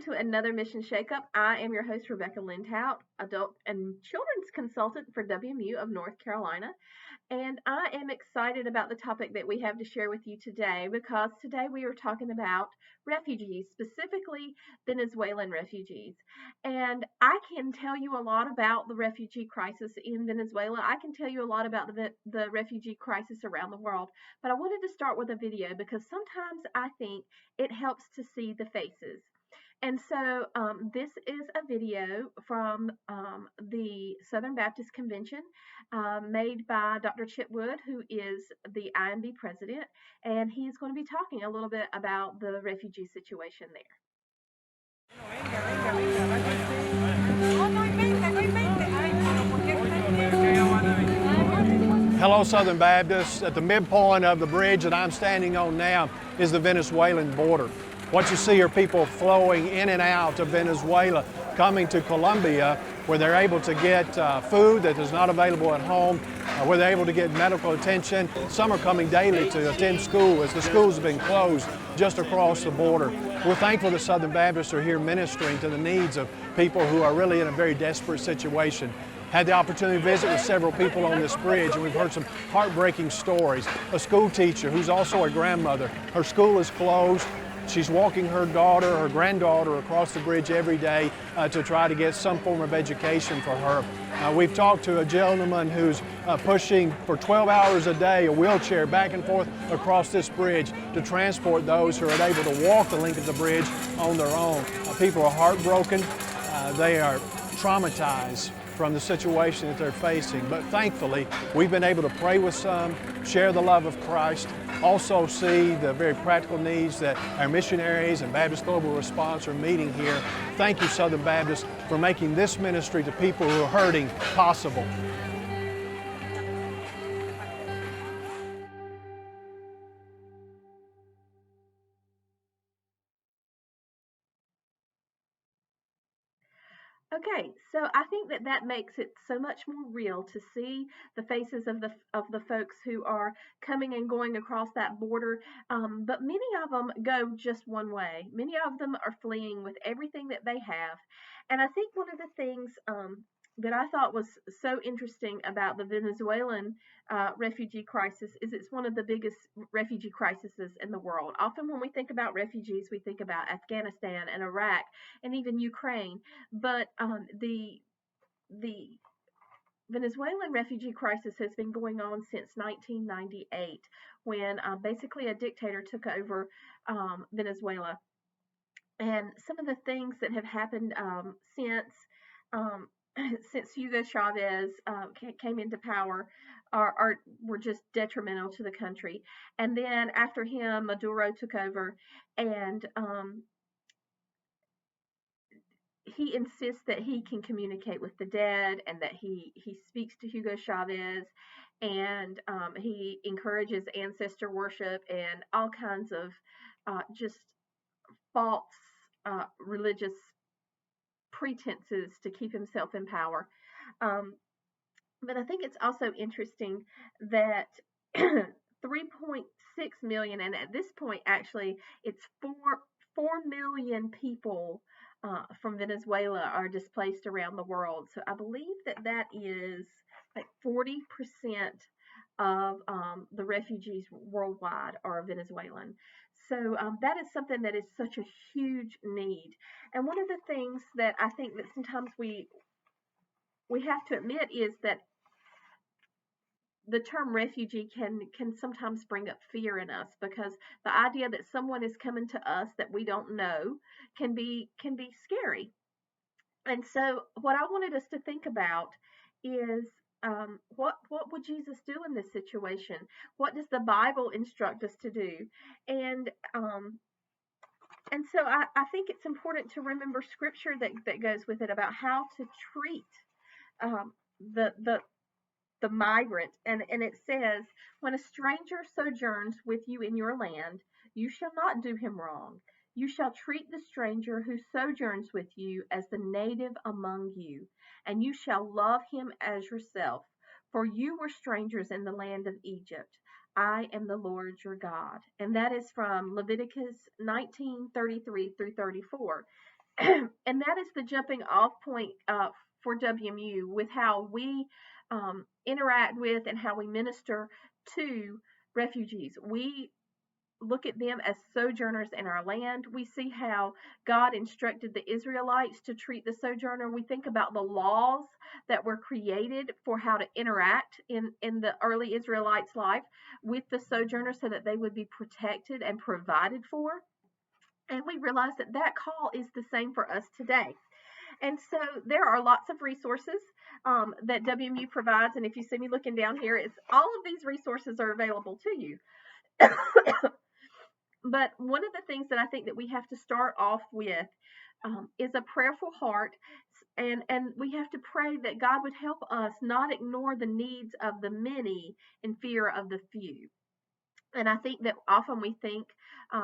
to another Mission Shakeup. I am your host, Rebecca Lindhout, adult and children's consultant for WMU of North Carolina. And I am excited about the topic that we have to share with you today because today we are talking about refugees, specifically Venezuelan refugees. And I can tell you a lot about the refugee crisis in Venezuela. I can tell you a lot about the refugee crisis around the world. But I wanted to start with a video because sometimes I think it helps to see the faces. And so this is a video from the Southern Baptist Convention made by Dr. Chipwood, who is the IMB president, and he's going to be talking a little bit about the refugee situation there. Hello, Southern Baptists. At the midpoint of the bridge that I'm standing on now is the Venezuelan border. What you see are people flowing in and out of Venezuela, coming to Colombia, where they're able to get food that is not available at home, where they're able to get medical attention. Some are coming daily to attend school as the schools have been closed just across the border. We're thankful that Southern Baptists are here ministering to the needs of people who are really in a very desperate situation. Had the opportunity to visit with several people on this bridge, and we've heard some heartbreaking stories. A school teacher who's also a grandmother. Her school is closed. She's walking her daughter, her granddaughter, across the bridge every day to try to get some form of education for her. We've talked to a gentleman who's pushing for 12 hours a day a wheelchair back and forth across this bridge to transport those who are unable to walk the length of the bridge on their own. People are heartbroken. They are traumatized from the situation that they're facing. But thankfully, we've been able to pray with some, share the love of Christ, also see the very practical needs that our missionaries and Baptist Global Response are meeting here. Thank you, Southern Baptists, for making this ministry to people who are hurting possible. Okay, so I think that makes it so much more real to see the faces of the folks who are coming and going across that border. But many of them go just one way. Many of them are fleeing with everything that they have. And I think one of the things that I thought was so interesting about the Venezuelan refugee crisis is it's one of the biggest refugee crises in the world. Often when we think about refugees, we think about Afghanistan and Iraq and even Ukraine. But the Venezuelan refugee crisis has been going on since 1998, when basically a dictator took over Venezuela. And some of the things that have happened um, since Hugo Chavez came into power were just detrimental to the country. And then after him, Maduro took over, and he insists that he can communicate with the dead and that he speaks to Hugo Chavez, and he encourages ancestor worship and all kinds of just false religious pretenses to keep himself in power. But I think it's also interesting that 3.6 million, and at this point, actually, it's 4 million people from Venezuela are displaced around the world. So I believe that is like 40% of the refugees worldwide are Venezuelan. So that is something that is such a huge need. And one of the things that I think that sometimes we have to admit is that the term refugee can sometimes bring up fear in us, because the idea that someone is coming to us that we don't know can be scary. And so what I wanted us to think about is what would Jesus do in this situation? What does the Bible instruct us to do? And so I think it's important to remember scripture that goes with it about how to treat the migrant. And it says, when a stranger sojourns with you in your land, you shall not do him wrong. You shall treat the stranger who sojourns with you as the native among you, and you shall love him as yourself. For you were strangers in the land of Egypt. I am the Lord your God. And that is from Leviticus 19:33 through 34. And that is the jumping off point for WMU with how we interact with and how we minister to refugees. We look at them as sojourners in our land. We see how God instructed the Israelites to treat the sojourner. We think about the laws that were created for how to interact in the early Israelites' life with the sojourner so that they would be protected and provided for. And we realize that that call is the same for us today. And so there are lots of resources that WMU provides. And if you see me looking down here, it's all of these resources are available to you. But one of the things that I think that we have to start off with is a prayerful heart. And we have to pray that God would help us not ignore the needs of the many in fear of the few. And I think that often we think,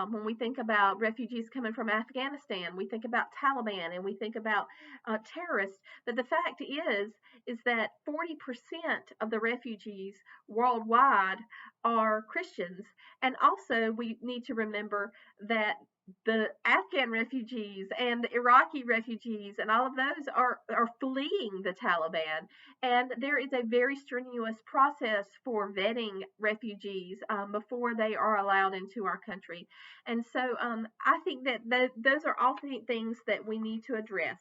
when we think about refugees coming from Afghanistan, we think about Taliban and we think about terrorists. But the fact is that 40% of the refugees worldwide are Christians. And also, we need to remember that the Afghan refugees and the Iraqi refugees and all of those are fleeing the Taliban. And there is a very strenuous process for vetting refugees before they are allowed into our country. And so I think that those are all things that we need to address.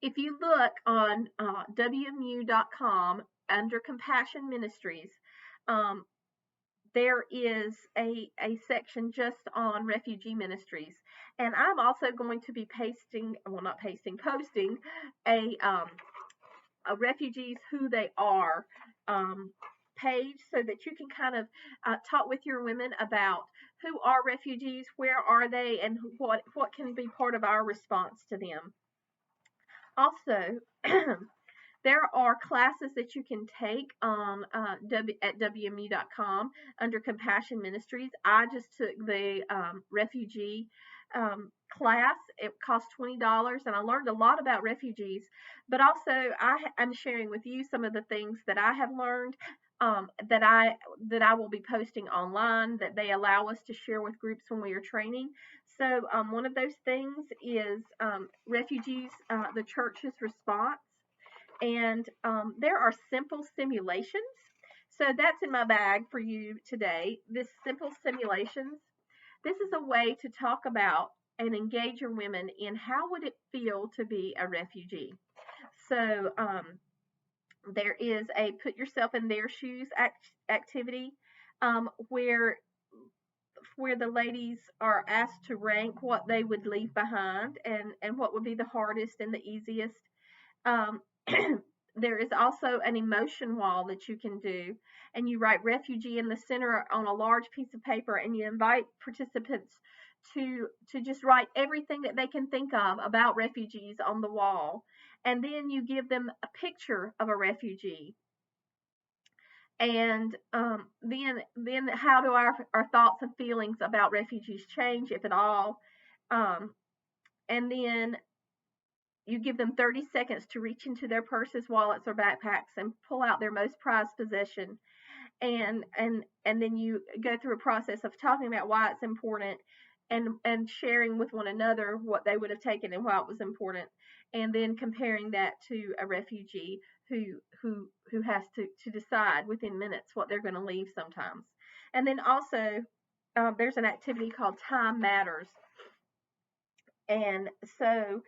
If you look on WMU.com under Compassion Ministries, there is a section just on refugee ministries. And I'm also going to be posting a refugees who they are page so that you can kind of talk with your women about who are refugees, where are they, and what can be part of our response to them. Also, there are classes that you can take at WMU.com under Compassion Ministries. I just took the refugee class. It cost $20, and I learned a lot about refugees. But also, I'm sharing with you some of the things that I have learned that I will be posting online that they allow us to share with groups when we are training. So one of those things is refugees, the church's response. And there are simple simulations. So that's in my bag for you today. This simple simulations. This is a way to talk about and engage your women in how would it feel to be a refugee. So there is a put yourself in their shoes activity where the ladies are asked to rank what they would leave behind and what would be the hardest and the easiest. There is also an emotion wall that you can do, and you write refugee in the center on a large piece of paper, and you invite participants to just write everything that they can think of about refugees on the wall, and then you give them a picture of a refugee. And then how do our thoughts and feelings about refugees change, if at all? And then you give them 30 seconds to reach into their purses, wallets, or backpacks and pull out their most prized possession. And then you go through a process of talking about why it's important and sharing with one another what they would have taken and why it was important. And then comparing that to a refugee who has to decide within minutes what they're going to leave sometimes. And then also there's an activity called Time Matters. And so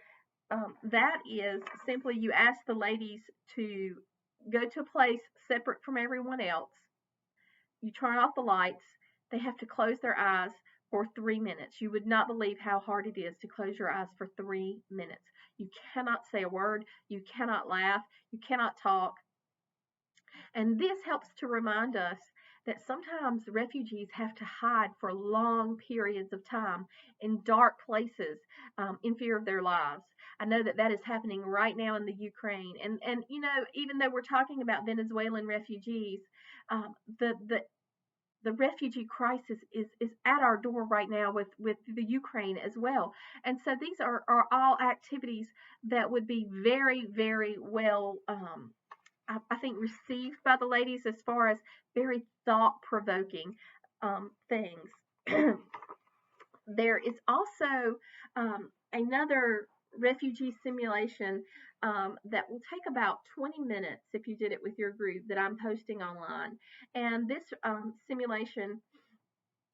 that is simply you ask the ladies to go to a place separate from everyone else. You turn off the lights. They have to close their eyes for 3 minutes. You would not believe how hard it is to close your eyes for 3 minutes. You cannot say a word. You cannot laugh. You cannot talk. And this helps to remind us that sometimes refugees have to hide for long periods of time in dark places in fear of their lives. I know that is happening right now in the Ukraine. And you know, even though we're talking about Venezuelan refugees, the refugee crisis is at our door right now with the Ukraine as well. And so these are all activities that would be very, very well I think received by the ladies as far as very thought-provoking things. There is also another refugee simulation that will take about 20 minutes if you did it with your group that I'm posting online. And this simulation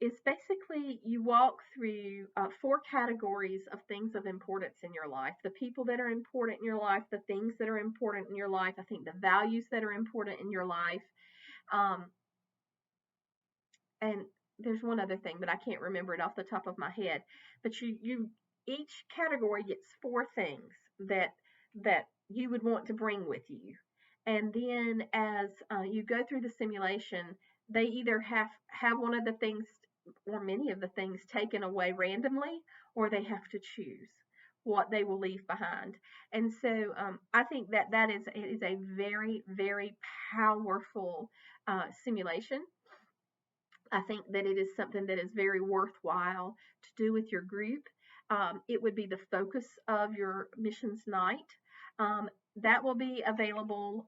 is basically you walk through four categories of things of importance in your life: the people that are important in your life, the things that are important in your life, I think the values that are important in your life. Um, and there's one other thing, but I can't remember it off the top of my head. But you each category gets four things that you would want to bring with you, and then as you go through the simulation, they either have one of the things or many of the things taken away randomly, or they have to choose what they will leave behind. And so I think that is a very, very powerful simulation. I think that it is something that is very worthwhile to do with your group. It would be the focus of your missions night. Um, that will be available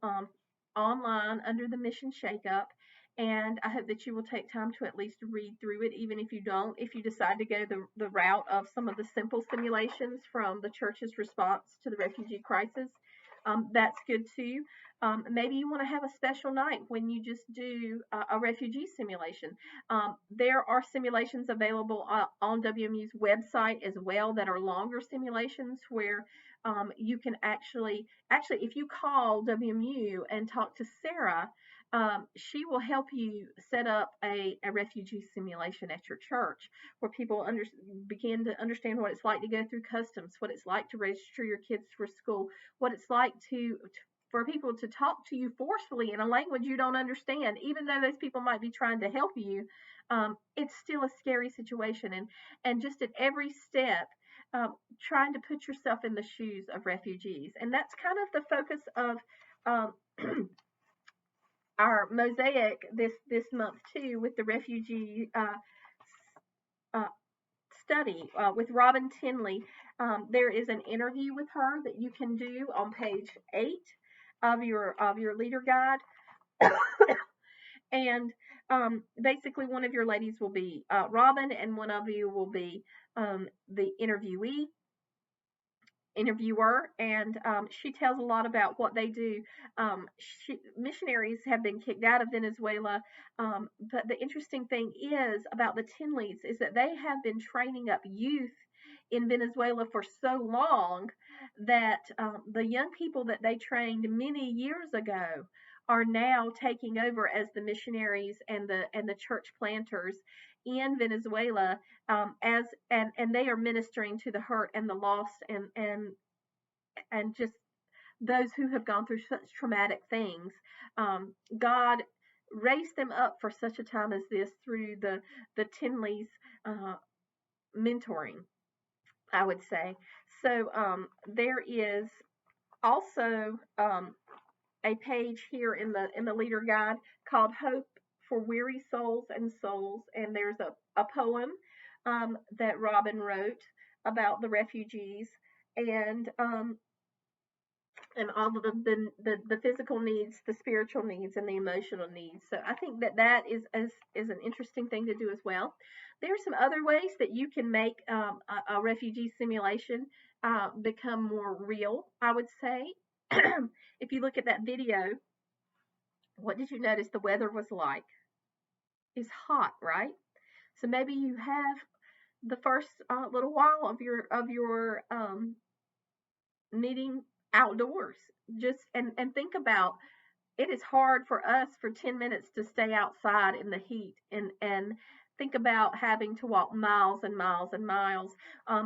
online under the Mission Shakeup. And I hope that you will take time to at least read through it, even if you don't. If you decide to go the route of some of the simple simulations from the church's response to the refugee crisis, that's good too. Maybe you want to have a special night when you just do a refugee simulation. There are simulations available on WMU's website as well that are longer simulations where you can actually, if you call WMU and talk to Sarah, she will help you set up a refugee simulation at your church where people begin to understand what it's like to go through customs, what it's like to register your kids for school, what it's like for people to talk to you forcefully in a language you don't understand, even though those people might be trying to help you. It's still a scary situation, and just at every step, trying to put yourself in the shoes of refugees, and that's kind of the focus of our mosaic this month too, with the refugee uh, study with Robin Tinley. There is an interview with her that you can do on page 8 of your leader guide, and basically one of your ladies will be Robin, and one of you will be the interviewer, and she tells a lot about what they do. Missionaries have been kicked out of Venezuela, but the interesting thing is about the Tinleys is that they have been training up youth in Venezuela for so long that the young people that they trained many years ago are now taking over as the missionaries and the church planters in Venezuela, as and they are ministering to the hurt and the lost and just those who have gone through such traumatic things. God raised them up for such a time as this through the Tinleys mentoring, I would say. So there is also a page here in the leader guide called Hope for Weary Souls, and there's a poem that Robin wrote about the refugees, and and all of the physical needs, the spiritual needs, and the emotional needs. So I think that is an interesting thing to do as well. There are some other ways that you can make a refugee simulation become more real, I would say. If you look at that video, what did you notice the weather was like? It's hot, right? So maybe you have the first little while of your meeting outdoors. Just and think about, it is hard for us for 10 minutes to stay outside in the heat, and think about having to walk miles and miles and miles.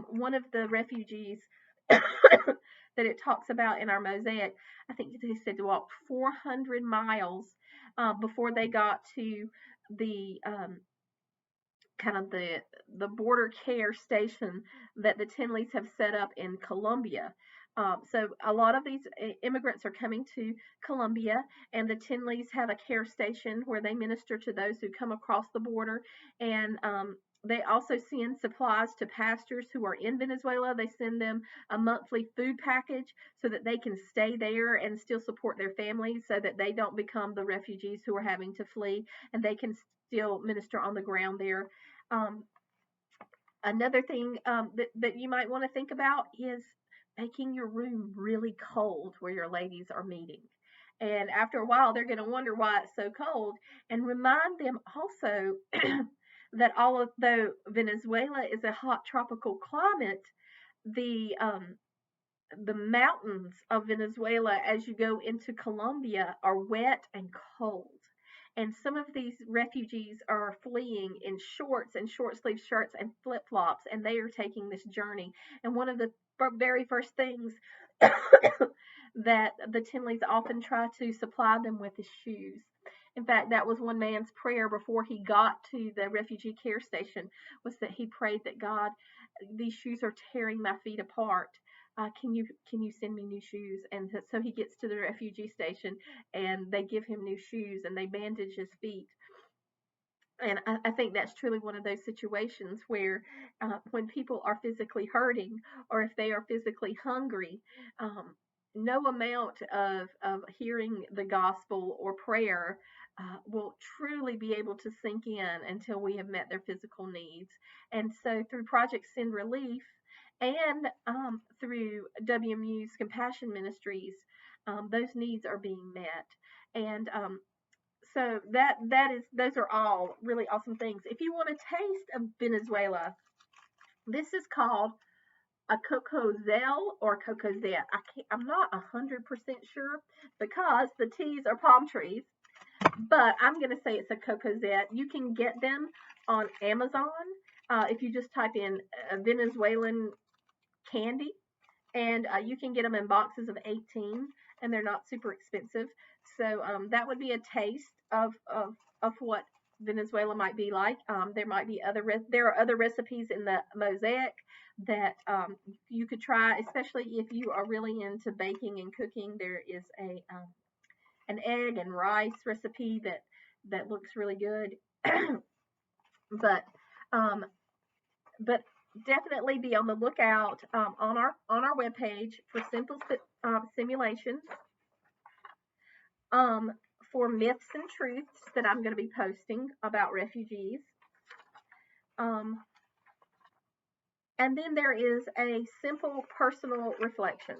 One of the refugees that it talks about in our mosaic, I think they said to walk 400 miles before they got to the kind of the border care station that the Tinleys have set up in Colombia. So a lot of these immigrants are coming to Colombia, and the Tinleys have a care station where they minister to those who come across the border, and they also send supplies to pastors who are in Venezuela. They send them a monthly food package so that they can stay there and still support their families, so that they don't become the refugees who are having to flee, and they can still minister on the ground there. Um, Another thing that you might want to think about is making your room really cold where your ladies are meeting. And after a while, they're going to wonder why it's so cold. And remind them also that although Venezuela is a hot tropical climate, the the mountains of Venezuela as you go into Colombia are wet and cold. And some of these refugees are fleeing in shorts and short sleeve shirts and flip flops, and they are taking this journey. And one of the very first things that the Tinleys often try to supply them with is shoes. In fact, that was one man's prayer before he got to the refugee care station, was that he prayed that God, these shoes are tearing my feet apart. Can you send me new shoes? And so he gets to the refugee station, and they give him new shoes and they bandage his feet. And I think that's truly one of those situations where when people are physically hurting, or if they are physically hungry, um, no amount of hearing the gospel or prayer will truly be able to sink in until we have met their physical needs. And so through Project Send Relief and through WMU's Compassion Ministries, those needs are being met. And so that is, those are all really awesome things. If you want a taste of Venezuela, this is called a cocozel or cocozet. I'm not 100% sure because the teas are palm trees, but I'm gonna say it's a cocozet. You can get them on Amazon if you just type in Venezuelan candy, and you can get them in boxes of 18, and they're not super expensive. So that would be a taste of what Venezuela might be like. There might be there are other recipes in the mosaic that you could try, especially if you are really into baking and cooking. There is an egg and rice recipe that looks really good. but um, but definitely be on the lookout on our webpage for simple simulations, um, for myths and truths that I'm going to be posting about refugees. Um, and then there is a simple personal reflection,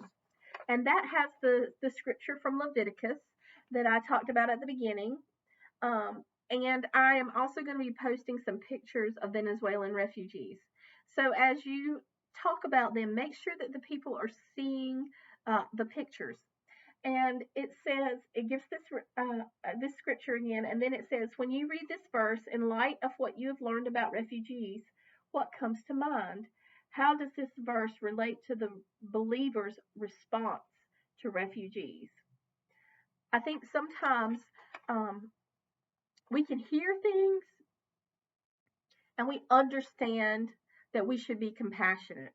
and that has the scripture from Leviticus that I talked about at the beginning. And I am also going to be posting some pictures of Venezuelan refugees. So as you talk about them, make sure that the people are seeing the pictures. And it says, it gives this scripture again, and then it says, when you read this verse, in light of what you have learned about refugees, what comes to mind? How does this verse relate to the believer's response to refugees? I think sometimes um, we can hear things and we understand that we should be compassionate.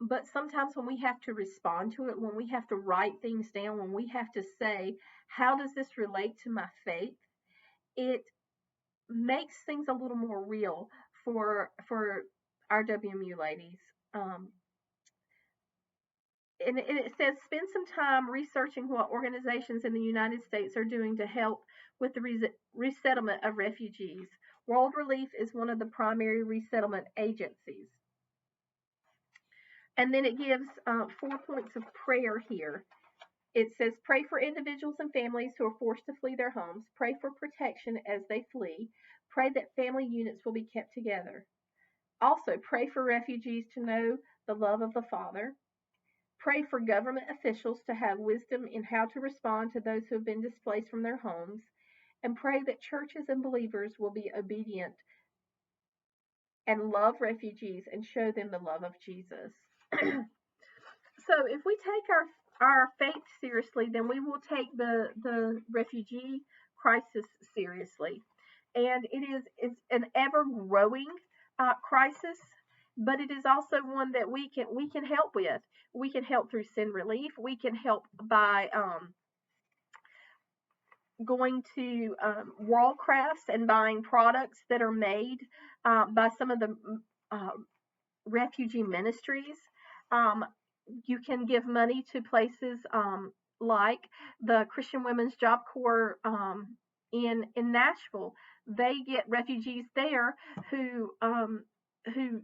But sometimes when we have to respond to it, when we have to write things down, when we have to say, how does this relate to my faith? It makes things a little more real for our WMU ladies. And it says, spend some time researching what organizations in the United States are doing to help with the resettlement of refugees. World Relief is one of the primary resettlement agencies. And then it gives 4 points of prayer here. It says, pray for individuals and families who are forced to flee their homes. Pray for protection as they flee. Pray that family units will be kept together. Also, pray for refugees to know the love of the Father. Pray for government officials to have wisdom in how to respond to those who have been displaced from their homes. And pray that churches and believers will be obedient and love refugees and show them the love of Jesus. So if we take our faith seriously, then we will take the refugee crisis seriously. And it's an ever growing crisis, but it is also one that we can help with. We can help through Send Relief. We can help by going to World Crafts and buying products that are made by some of the refugee ministries. Um, you can give money to places like the Christian Women's Job Corps in Nashville. They get refugees there who who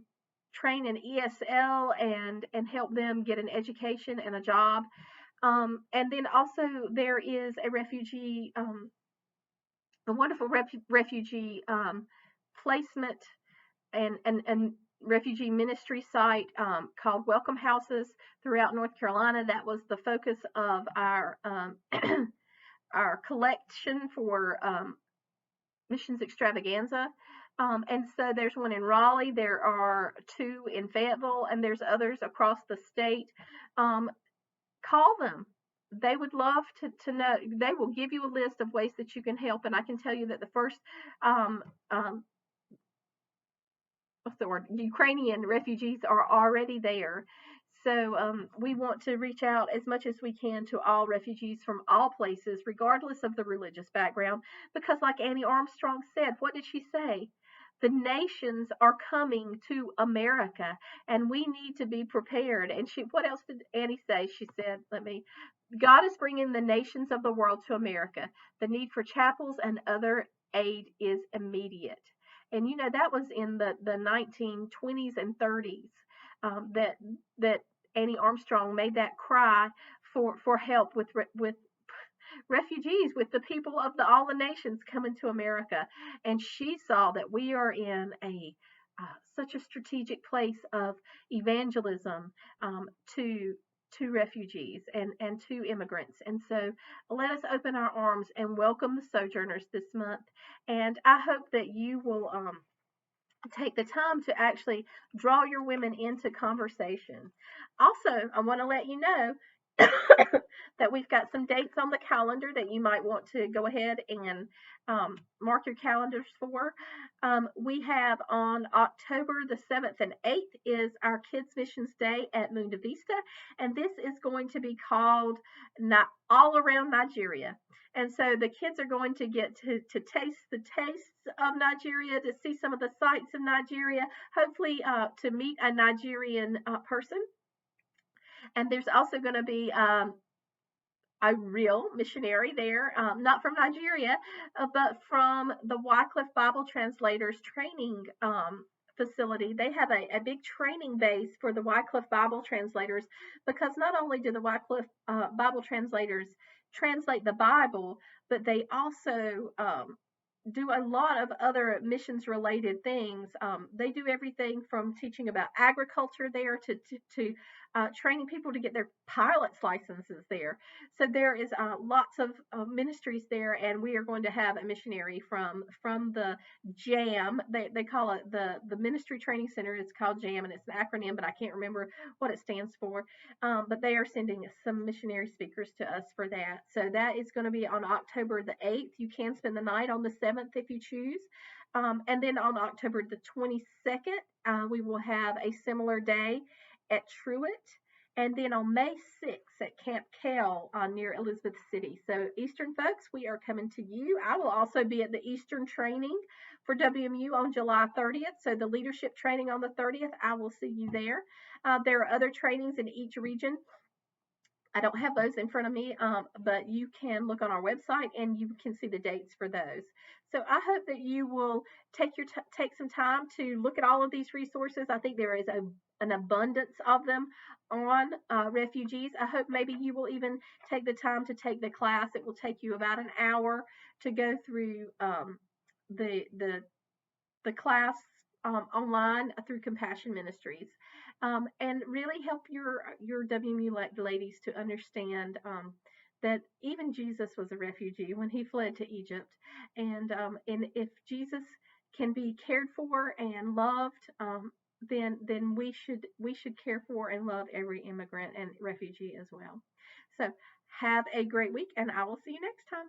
train in ESL and help them get an education and a job. And then also there is a wonderful refugee placement and refugee ministry site called Welcome Houses throughout North Carolina. That was the focus of our our collection for missions extravaganza. And so there's one in Raleigh, there are two in Fayetteville, and there's others across the state. Um, Call them. They would love to know. They will give you a list of ways that you can help. And I can tell you that the first um, um, what's the word? Ukrainian refugees are already there. So we want to reach out as much as we can to all refugees from all places, regardless of the religious background. Because, like Annie Armstrong said, what did she say? The nations are coming to America, and we need to be prepared. And what else did Annie say? She said, God is bringing the nations of the world to America. The need for chapels and other aid is immediate. And that was in the 1920s and 30s, that Annie Armstrong made that cry for help with refugees, with the people of all the nations coming to America. And she saw that we are in such a strategic place of evangelism to refugees and to immigrants. And so let us open our arms and welcome the sojourners this month. And I hope that you will take the time to actually draw your women into conversation. Also, I want to let you know that we've got some dates on the calendar that you might want to go ahead and mark your calendars for. We have on October the 7th and 8th is our Kids Missions Day at Munda Vista, and this is going to be called All Around Nigeria. And so the kids are going to get to taste the tastes of Nigeria, to see some of the sights of Nigeria, hopefully to meet a Nigerian person. And there's also going to be a real missionary there, not from Nigeria, but from the Wycliffe Bible Translators training facility. They have a big training base for the Wycliffe Bible Translators, because not only do the Wycliffe Bible Translators translate the Bible, but they also do a lot of other missions related things. They do everything from teaching about agriculture there to training people to get their pilot's licenses there. So there is lots of ministries there, and we are going to have a missionary from the JAM. They call it the Ministry Training Center. It's called JAM, and it's an acronym, but I can't remember what it stands for. But they are sending some missionary speakers to us for that. So that is going to be on October the 8th. You can spend the night on the 7th if you choose. And then on October the 22nd, we will have a similar day at Truett. And then on May 6th at Camp Kell near Elizabeth City. So Eastern folks, we are coming to you. I will also be at the Eastern training for WMU on July 30th. So the leadership training on the 30th, I will see you there. There are other trainings in each region. I don't have those in front of me, but you can look on our website and you can see the dates for those. So I hope that you will take some time to look at all of these resources. I think there is an abundance of them on refugees. I hope maybe you will even take the time to take the class. It will take you about an hour to go through the class online through Compassion Ministries, and really help your WMU ladies to understand that even Jesus was a refugee when he fled to Egypt, and if Jesus can be cared for and loved, then we should care for and love every immigrant and refugee as well. So have a great week, and I will see you next time.